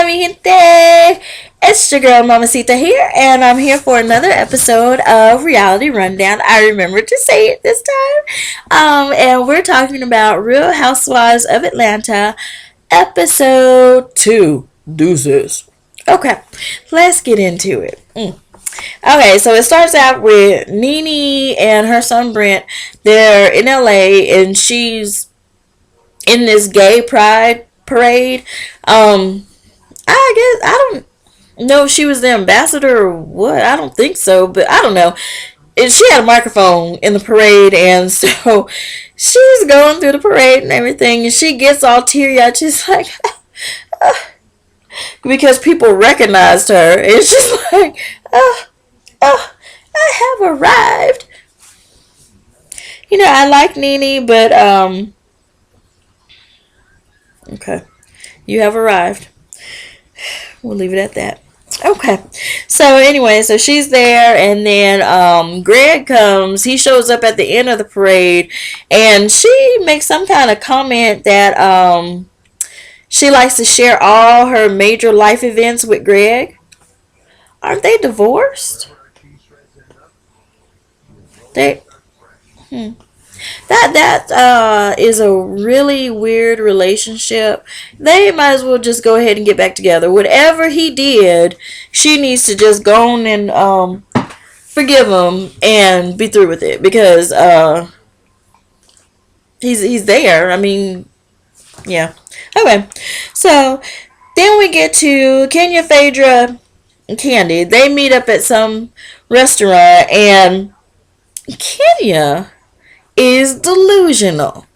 mi gente? It's your girl Mamacita here, and I'm here for another episode of Reality Rundown. I remembered to say it this time. And we're talking about Real Housewives of Atlanta, episode 2. Deuces. Okay, let's get into it. Okay, so it starts out with NeNe and her son Brent. They're in LA, and she's in this gay pride parade. I guess I don't know if she was the ambassador or what. I don't think so, but I don't know. And she had a microphone in the parade, and so she's going through the parade and everything, and she gets all teary-eyed. She's like, because people recognized her, and she's like, I have arrived. You know, I like NeNe, but okay, you have arrived. We'll leave it at that. Okay. So anyway, so she's there, and then Greg comes. He shows up at the end of the parade, and she makes some kind of comment that she likes to share all her major life events with Greg. Aren't they divorced? That is a really weird relationship. They might as well just go ahead and get back together. Whatever he did, she needs to just go on and forgive him and be through with it, because he's there. I mean, yeah. Okay, so then we get to Kenya, Phaedra, and Kandi. They meet up at some restaurant, and Kenya is delusional.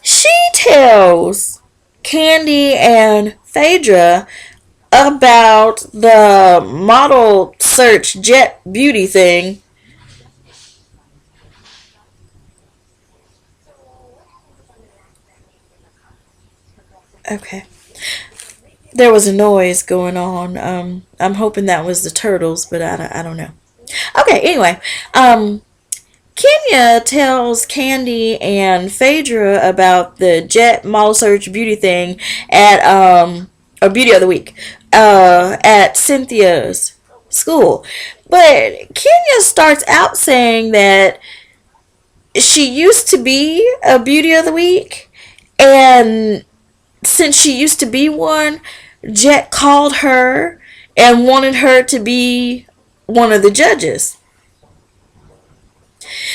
She tells Kandi and Phaedra about the model search jet beauty thing. Okay. There was a noise going on. I'm hoping that was the turtles, but I don't know. Okay, anyway. Kenya tells Kandi and Phaedra about the jet model search beauty thing at or beauty of the week at Cynthia's school. But Kenya starts out saying that she used to be a beauty of the week, and since she used to be one, Jet called her and wanted her to be one of the judges.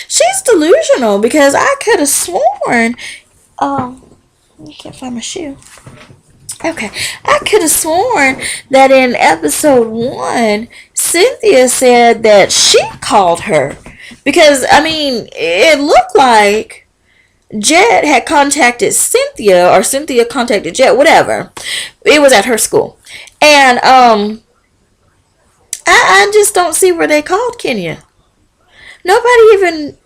She's delusional, because I could have sworn, I can't find my shoe. Okay, I could have sworn that in episode 1, Cynthia said that she called her, because, I mean, it looked like Jet had contacted Cynthia, or Cynthia contacted Jet, whatever. It was at her school. And, I just don't see where they called Kenya. Nobody even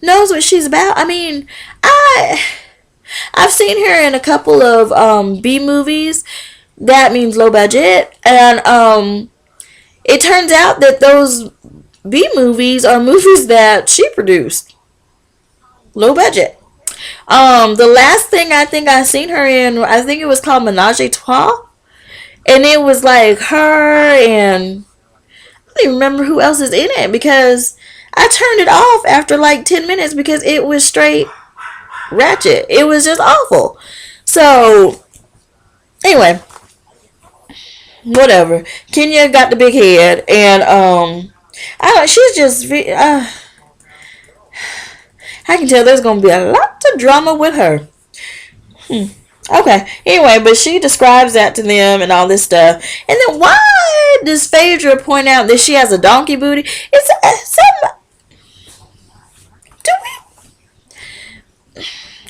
knows what she's about. I mean, I've seen her in a couple of B movies. That means low budget. And it turns out that those B movies are movies that she produced. Low budget. The last thing I think I seen her in, I think it was called Menage a Trois. And it was like her and I don't even remember who else is in it, because I turned it off after like 10 minutes because it was straight ratchet. It was just awful. So, anyway, whatever. Kenya got the big head, and she's just, I can tell there's going to be a lot of drama with her. Okay, anyway, but she describes that to them and all this stuff. And then why does Phaedra point out that she has a donkey booty?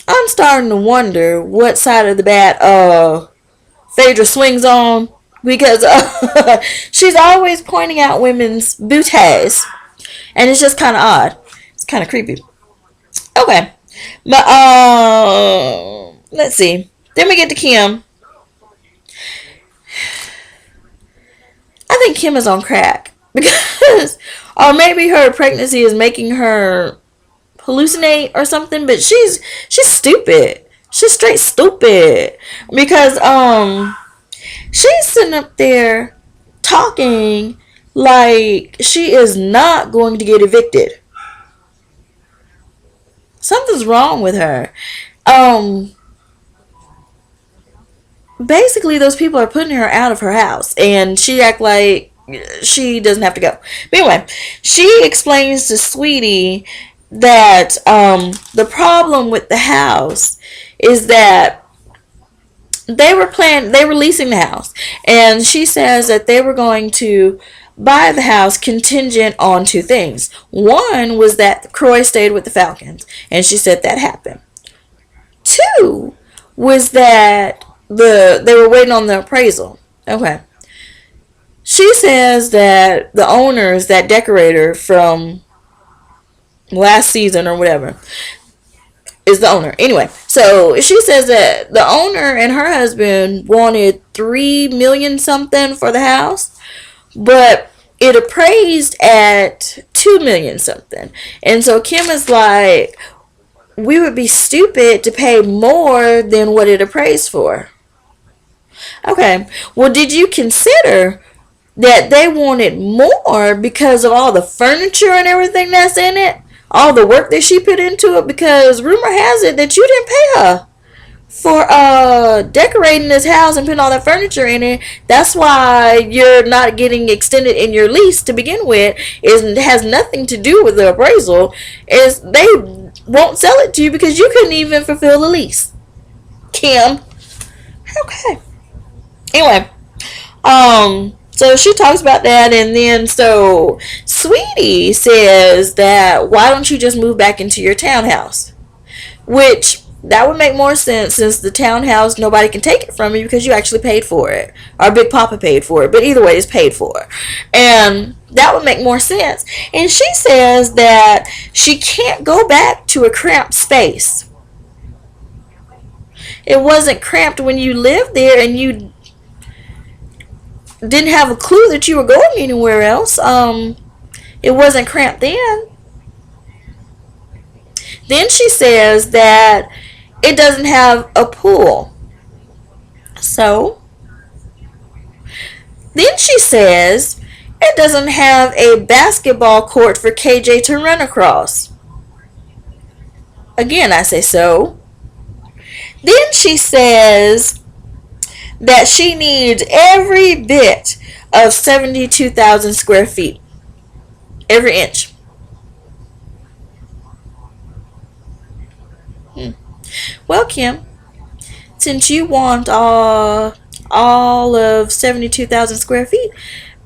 I'm starting to wonder what side of the bat Phaedra swings on, because she's always pointing out women's booties, and it's just kind of odd. It's kind of creepy. Okay, but let's see. Then we get to Kim. I think Kim is on crack, because, or maybe her pregnancy is making her hallucinate or something, but she's stupid. She's straight stupid. Because she's sitting up there talking like she is not going to get evicted. Something's wrong with her. Basically those people are putting her out of her house, and she act like she doesn't have to go. But anyway, she explains to Sweetie that the problem with the house is that they were leasing the house, and she says that they were going to buy the house contingent on two things. One was that Croy stayed with the Falcons, and she said that happened. Two was that they were waiting on the appraisal. Okay. She says that the owners, that decorator from last season or whatever, is the owner. Anyway, so she says that the owner and her husband wanted $3 million something for the house, but it appraised at $2 million something. And so Kim is like, we would be stupid to pay more than what it appraised for. Okay, well, did you consider that they wanted more because of all the furniture and everything that's in it? All the work that she put into it? Because rumor has it that you didn't pay her for decorating this house and putting all that furniture in it. That's why you're not getting extended in your lease to begin with. It has nothing to do with the appraisal. Is they won't sell it to you because you couldn't even fulfill the lease, Kim. Okay. Anyway, so she talks about that, and then so Sweetie says that why don't you just move back into your townhouse? Which that would make more sense, since the townhouse nobody can take it from you because you actually paid for it. Or Big Papa paid for it, but either way it's paid for. And that would make more sense. And she says that she can't go back to a cramped space. It wasn't cramped when you lived there and you didn't have a clue that you were going anywhere else. It wasn't cramped then. Then she says that it doesn't have a pool. So then she says it doesn't have a basketball court for KJ to run across. Again, I say so. Then she says that she needs every bit of 72,000 square feet. Every inch. Well, Kim, since you want all of 72,000 square feet,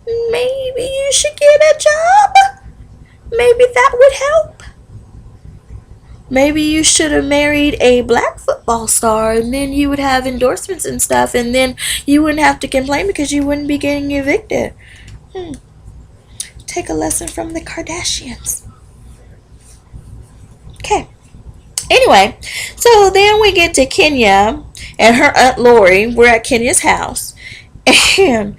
maybe you should get a job. Maybe that would help. Maybe you should have married a black football star, and then you would have endorsements and stuff, and then you wouldn't have to complain because you wouldn't be getting evicted. Take a lesson from the Kardashians. Okay. Anyway, so then we get to Kenya and her Aunt Lori. We're at Kenya's house, and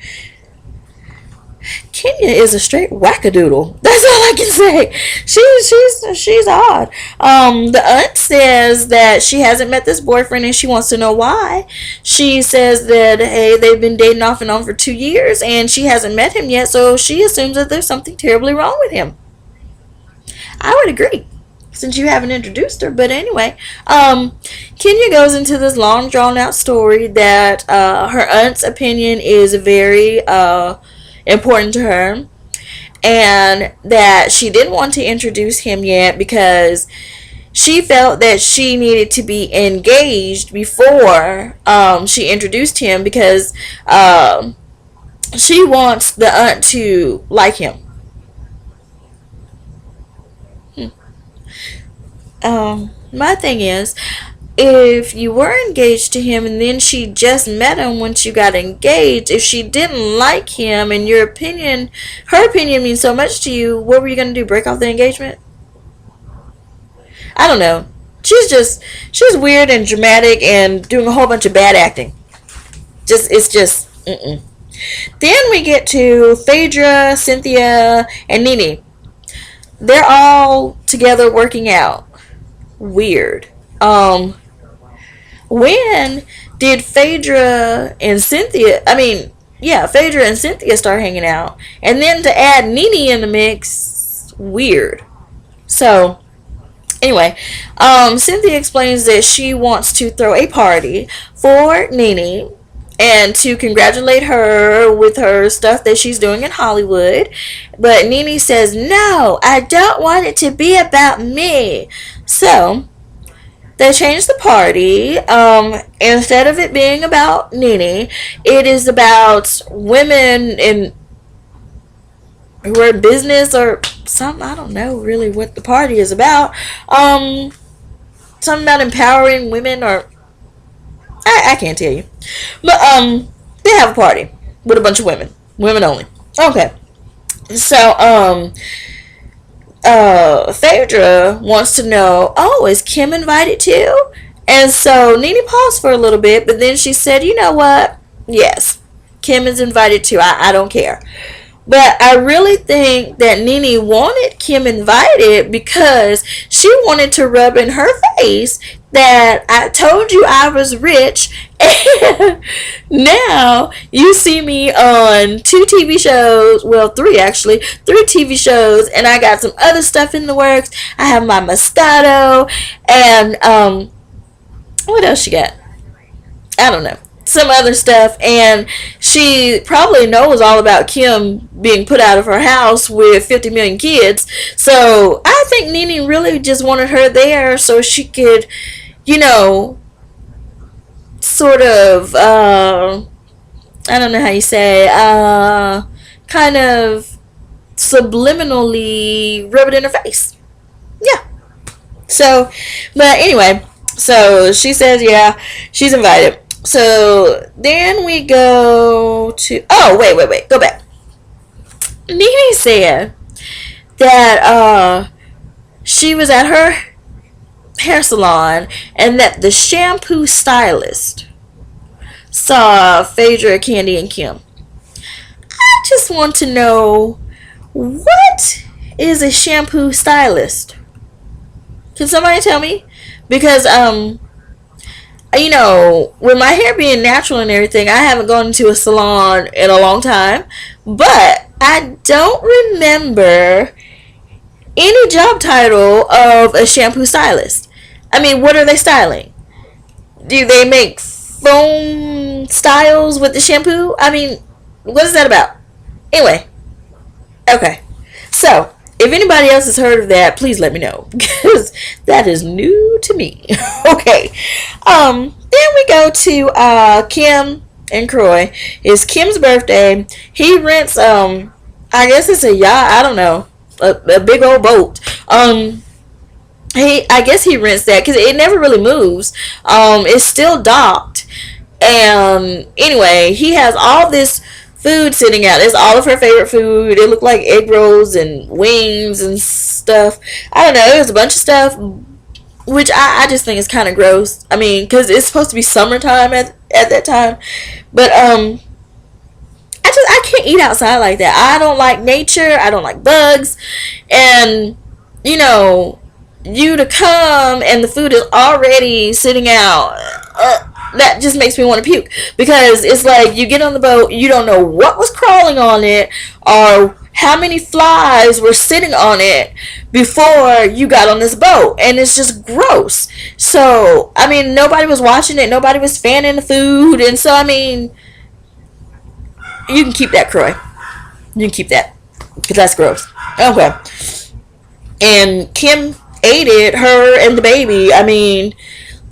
Kenya is a straight wackadoodle. That's all I can say. She's odd. The aunt says that she hasn't met this boyfriend and she wants to know why. She says that, hey, they've been dating off and on for 2 years and she hasn't met him yet, so she assumes that there's something terribly wrong with him. I would agree, since you haven't introduced her. But anyway, Kenya goes into this long drawn out story that her aunt's opinion is very important to her, and that she didn't want to introduce him yet because she felt that she needed to be engaged before she introduced him, because she wants the aunt to like him. My thing is, if you were engaged to him and then she just met him once you got engaged, if she didn't like him and her opinion means so much to you, what were you going to do? Break off the engagement? I don't know. She's weird and dramatic and doing a whole bunch of bad acting. Mm-mm. Then we get to Phaedra, Cynthia, and NeNe. They're all together working out. Weird. When did Phaedra and Cynthia start hanging out? And then to add NeNe in the mix, weird. So, anyway, Cynthia explains that she wants to throw a party for NeNe and to congratulate her with her stuff that she's doing in Hollywood. But NeNe says, no, I don't want it to be about me. So, they changed the party. Instead of it being about NeNe, it is about women who are in business or something. I don't know really what the party is about. Something about empowering women, or I can't tell you. But they have a party with a bunch of women. Women only. Okay. So Phaedra wants to know, oh, is Kim invited too? And so NeNe paused for a little bit, but then she said, you know what? Yes, Kim is invited too. I don't care. But I really think that NeNe wanted Kim invited because she wanted to rub in her face that I told you I was rich, and now you see me on 2 TV shows, well 3 actually, 3 TV shows, and I got some other stuff in the works. I have my Moscato, and what else she got? I don't know. Some other stuff, and she probably knows all about Kim being put out of her house with 50 million kids. So I think NeNe really just wanted her there so she could, sort of, I don't know how you say, kind of subliminally rub it in her face. Yeah. So, but anyway, so she says, yeah, she's invited. So then we go to, oh, wait, go back. NeNe said that she was at her hair salon and that the shampoo stylist saw Phaedra, Kandi, and Kim. I just want to know, what is a shampoo stylist? Can somebody tell me? Because with my hair being natural and everything, I haven't gone into a salon in a long time, but I don't remember any job title of a shampoo stylist. I mean, what are they styling? Do they make foam styles with the shampoo? I mean, what is that about? Anyway, okay. So, if anybody else has heard of that, please let me know, because that is new to me. Okay. Then we go to Kim and Kroy. It's Kim's birthday. He rents I guess it's a yacht, I don't know, a big old boat. I guess he rents that because it never really moves. It's still docked. And anyway, he has all this food sitting out. It's all of her favorite food. It looked like egg rolls and wings and stuff. I don't know. It was a bunch of stuff, which I just think is kind of gross. I mean, because it's supposed to be summertime at that time. But I can't eat outside like that. I don't like nature. I don't like bugs. And, you to come and the food is already sitting out. That just makes me want to puke, because it's like you get on the boat, you don't know what was crawling on it or how many flies were sitting on it before you got on this boat, and it's just gross. So I mean, nobody was watching it, nobody was fanning the food, and so I mean, you can keep that, Kroy. You can keep that, because that's gross. Okay. And Kim ate it, her and the baby. I mean,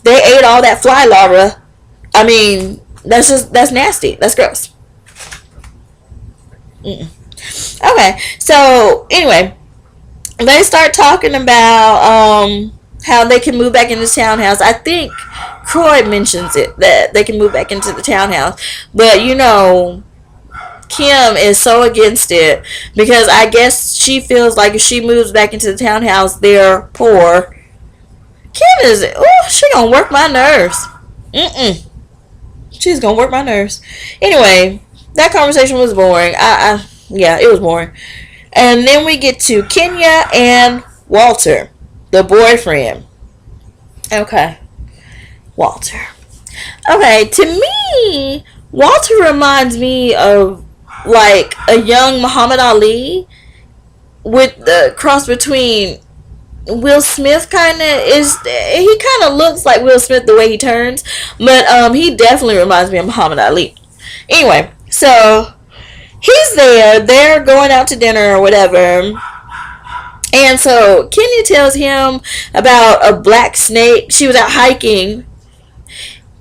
they ate all that fly larva. I mean, that's nasty. That's gross. Okay, so anyway, they start talking about how they can move back into the townhouse. I think Kroy mentions it, that they can move back into the townhouse, but Kim is so against it because I guess she feels like if she moves back into the townhouse, they're poor. Kim is, she gonna work my nerves. She's gonna work my nerves. Anyway, that conversation was boring. Yeah, it was boring. And then we get to Kenya and Walter, the boyfriend. Okay, Walter. Okay, to me, Walter reminds me of like a young Muhammad Ali with the cross between Will Smith. Kind of is, he kind of looks like Will Smith the way he turns, but he definitely reminds me of Muhammad Ali. Anyway, so he's there, they're going out to dinner or whatever, and so Kenya tells him about a black snake. She was out hiking.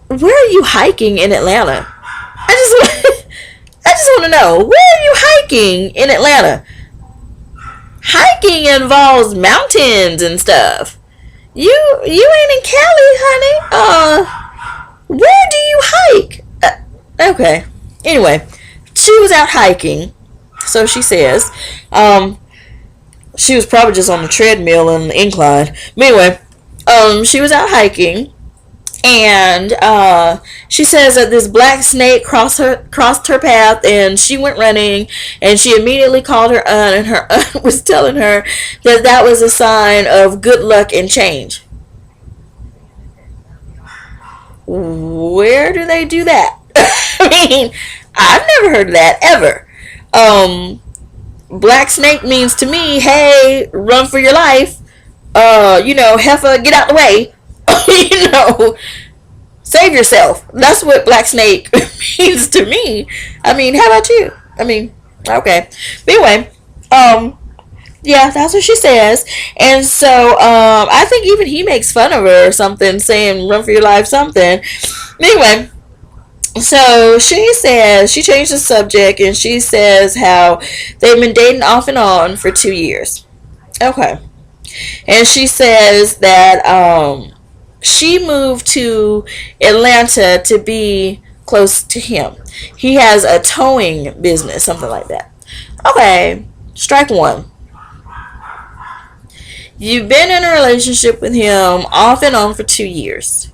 Where are you hiking in Atlanta? I just want to know, where are you hiking in Atlanta? Hiking involves mountains and stuff. You ain't in Cali, honey. Where do you hike? Okay. Anyway, she was out hiking, so she says. She was probably just on the treadmill in the incline. But anyway, she was out hiking, and she says that this black snake crossed her path, and she went running, and she immediately called her aunt, and her aunt was telling her that that was a sign of good luck and change. Where do they do that? I mean, I've never heard of that ever. Black snake means to me, hey, run for your life. Heifer, get out the way. Save yourself. That's what black snake means to me. I mean, how about you? I mean, okay. But anyway, yeah, that's what she says. And so, I think even he makes fun of her or something, saying run for your life, something. Anyway, so she says, she changed the subject, and she says how they've been dating off and on for 2 years. Okay. And she says that, she moved to Atlanta to be close to him. He has a towing business, something like that. Okay, strike one. You've been in a relationship with him off and on for 2 years.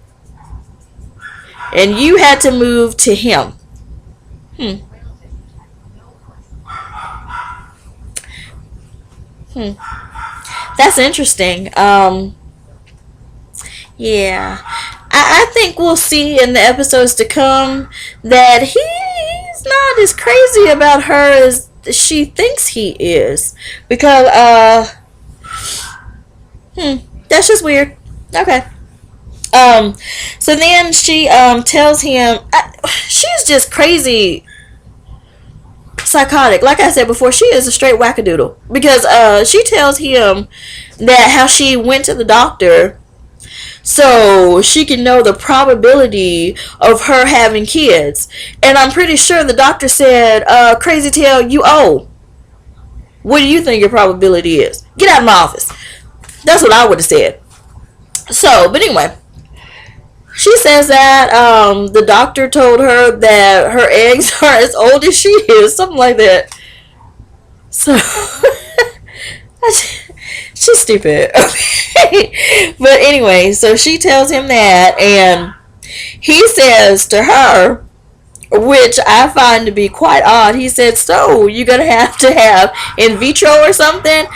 And you had to move to him. That's interesting. Yeah, I think we'll see in the episodes to come that he's not as crazy about her as she thinks he is. Because, that's just weird. Okay. So then she, tells him, she's just crazy psychotic. Like I said before, she is a straight wackadoodle. Because, she tells him that how she went to the doctor so she can know the probability of her having kids. And I'm pretty sure the doctor said, crazy tail, you old. What do you think your probability is? Get out of my office. That's what I would have said. So, but anyway, she says that the doctor told her that her eggs are as old as she is. Something like that. So, she's stupid. Okay. But anyway, so she tells him that, and he says to her, which I find to be quite odd, he said, so you're going to have in vitro or something?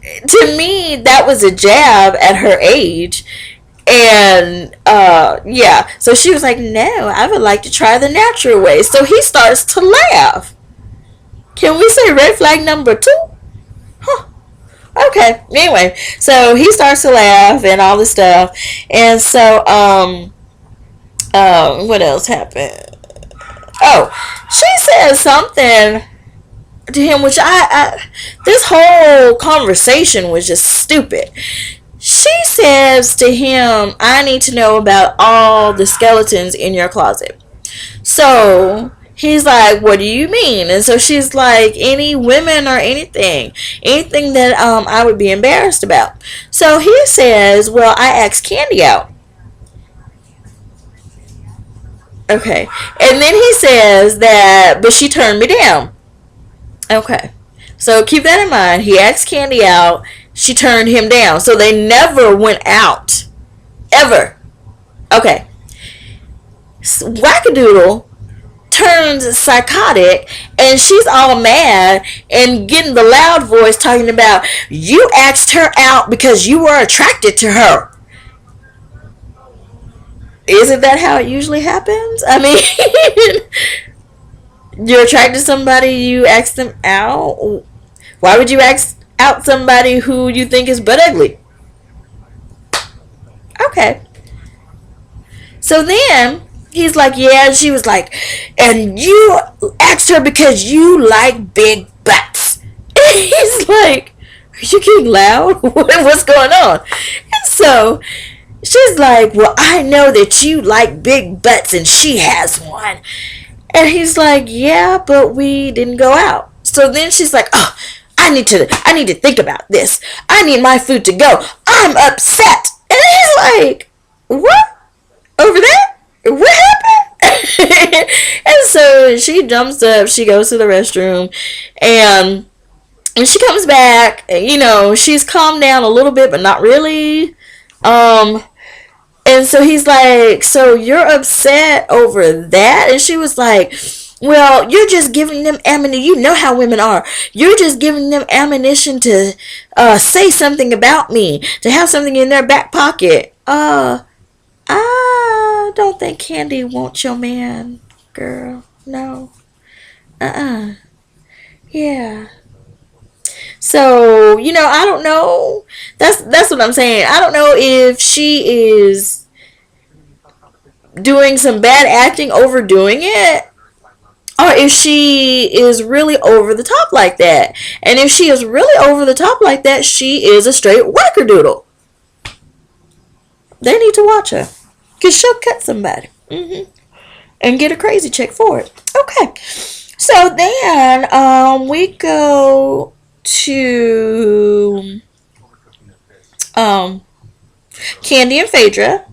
To me, that was a jab at her age. And, yeah. So she was like, no, I would like to try the natural way. So he starts to laugh. Can we say red flag number 2? Huh. Okay. Anyway, so he starts to laugh and all this stuff. And so, what else happened? Oh, she says something to him, which this whole conversation was just stupid. She says to him, I need to know about all the skeletons in your closet. So he's like, what do you mean? And so she's like, any women or anything that I would be embarrassed about. So he says, well, I asked Kandi out. Okay. And then he says that, but she turned me down. Okay. So keep that in mind. He asked Kandi out. She turned him down. So they never went out. Ever. Okay. Wackadoodle turns psychotic, and she's all mad and getting the loud voice talking about, you asked her out because you were attracted to her. isn't that how it usually happens? I mean, you're attracted to somebody, you ask them out. Why would you ask out somebody who you think is butt ugly? Okay. So then he's like, yeah, and she was like, and you asked her because you like big butts. And he's like, are you getting loud? What's going on? And so she's like, well, I know that you like big butts and she has one. And he's like, yeah, but we didn't go out. So then she's like, oh, I need to think about this. I need my food to go. I'm upset. And he's like, what? Over there? What happened? And so she jumps up, she goes to the restroom, and when she comes back, you know, she's calmed down a little bit, but not really. And so he's like, so you're upset over that? And she was like, well, you're just giving them ammunition. You know how women are. You're just giving them ammunition to say something about me, to have something in their back pocket. I don't think Kandi wants your man, girl. No. Yeah. So, you know, I don't know. That's what I'm saying. I don't know if she is doing some bad acting, overdoing it, or if she is really over the top like that. And if she is really over the top like that, she is a straight wackadoodle. They need to watch her, because she'll cut somebody. And get a crazy check for it. Okay. So then we go to Kandi and Phaedra.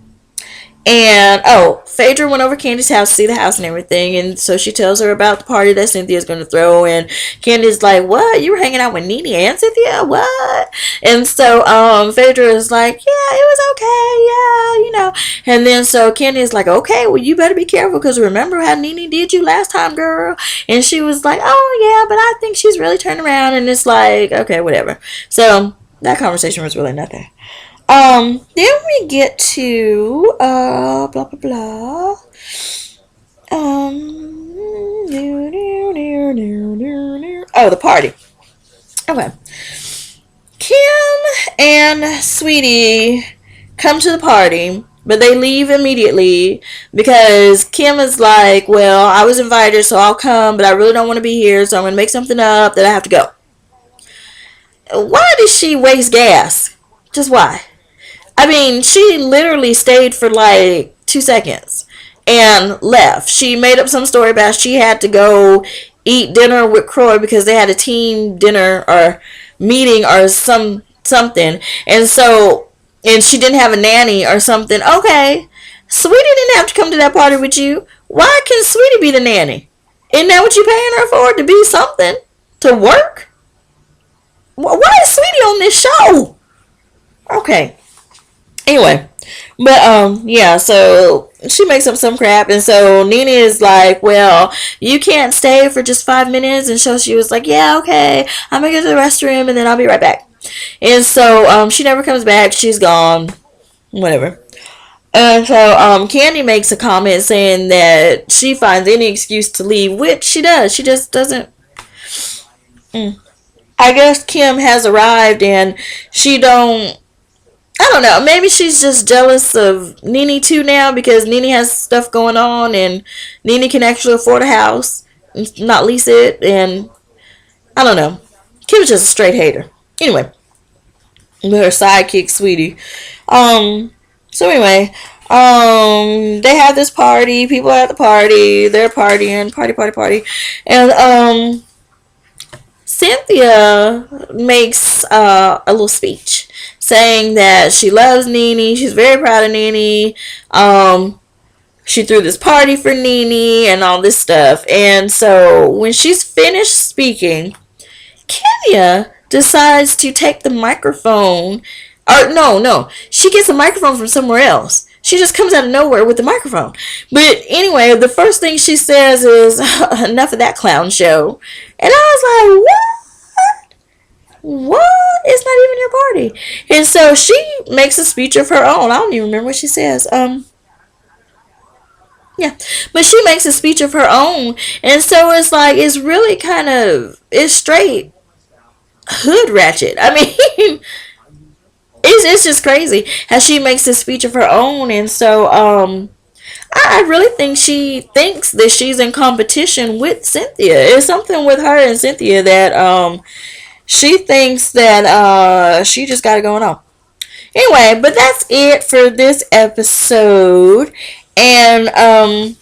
And Phaedra went over Candy's house to see the house and everything, and so she tells her about the party that Cynthia's going to throw, and Candy's like, what? You were hanging out with NeNe and Cynthia? What? And so Phaedra is like, yeah, it was okay, yeah, you know. And then so Candy's like, okay, well, you better be careful, because remember how NeNe did you last time, girl? And she was like, oh, yeah, but I think she's really turned around, and it's like, okay, whatever. So that conversation was really nothing. Then we get to blah blah blah. The party. Okay. Kim and Sweetie come to the party, but they leave immediately because Kim is like, well, I was invited, so I'll come, but I really don't want to be here, so I'm going to make something up that I have to go. Why did she waste gas? Just why? I mean, she literally stayed for like 2 seconds and left. She made up some story about she had to go eat dinner with Croy because they had a team dinner or meeting or something. And so, and she didn't have a nanny or something. Okay, Sweetie didn't have to come to that party with you. Why can Sweetie be the nanny? Isn't that what you're paying her for? To be something? To work? Why is Sweetie on this show? Okay. Anyway, but yeah, so she makes up some crap, and so NeNe is like, well, you can't stay for just 5 minutes, and so she was like, yeah, okay, I'm gonna go to the restroom, and then I'll be right back. And so she never comes back, she's gone, whatever. And so Kandi makes a comment saying that she finds any excuse to leave, which she does. She just doesn't. I guess Kim has arrived, and she don't. I don't know. Maybe she's just jealous of NeNe too now because NeNe has stuff going on and NeNe can actually afford a house and not lease it. And I don't know. Kim's just a straight hater. Anyway, with her sidekick, Sweetie. So anyway, they have this party. People are at the party. They're partying. Party. And Cynthia makes a little speech saying that she loves NeNe. She's very proud of NeNe. She threw this party for NeNe and all this stuff. And so when she's finished speaking, Kenya decides to take the microphone. Or no. She gets a microphone from somewhere else. She just comes out of nowhere with the microphone. But anyway, the first thing she says is, enough of that clown show. And I was like, what? What? It's not even your party. And so she makes a speech of her own. I don't even remember what she says. Yeah, but she makes a speech of her own, and so it's like it's really kind of it's straight hood ratchet. I mean, it's just crazy how she makes a speech of her own, and so I really think she thinks that she's in competition with Cynthia. It's something with her and Cynthia that she thinks that she just got it going on. Anyway, but that's it for this episode. And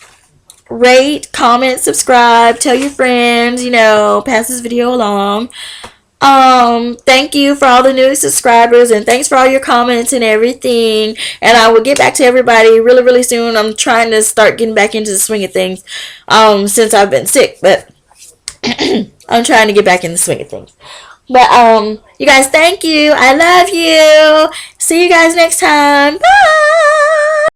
rate, comment, subscribe, tell your friends, pass this video along. Thank you for all the new subscribers and thanks for all your comments and everything. And I will get back to everybody really, really soon. I'm trying to start getting back into the swing of things, since I've been sick, but I'm trying to get back in the swing of things. But, you guys, thank you. I love you. See you guys next time. Bye.